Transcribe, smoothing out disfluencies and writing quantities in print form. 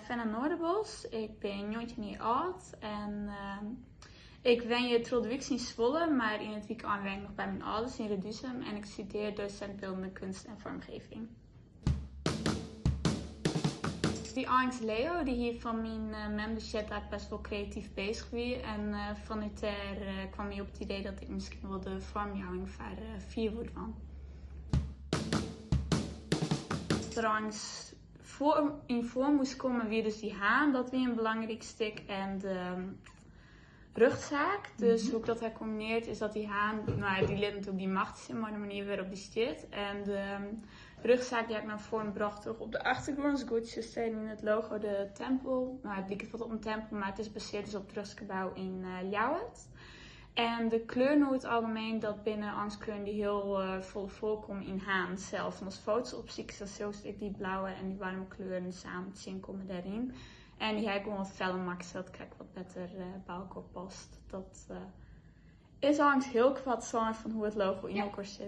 Fenna Noorderbos. Ik ben 19 jaar oud en ik woon hier Troldewijk in Zwolle, maar in het weekend werk ik nog bij mijn ouders in Reduzum en ik studeer docentbeeldende kunst en vormgeving. Die Angst Leo, die hier van mijn membership daar best wel creatief bezig was. En vanuit daar kwam hij op het idee dat ik misschien wel de vormgeving voor 4 woord van. De angst in vorm moest komen weer dus die haan, dat weer een belangrijk stuk. En de rugzaak, dus hoe ik dat heb gecombineerd is dat die haan, die lid natuurlijk die macht is, maar de manier waarop die zit. En de rugzaak die heb ik naar voren gebracht op de achtergrond. Dus goed, je staat in het logo de tempel. Het lijkt wat op een tempel, maar het is gebaseerd dus op het Rustgebouw in Ljouwert. En de kleur in het algemeen, dat binnen angstkleuren die heel vol voorkomen in haan zelf. En als foto's opzie is dat zo stuk die blauwe en die warme kleuren samen te zien komen daarin. En die heb ik gewoon wat feller maken, zodat ik wat beter bij elkaar past. Dat is angst heel kwad van hoe het logo in elkaar zit.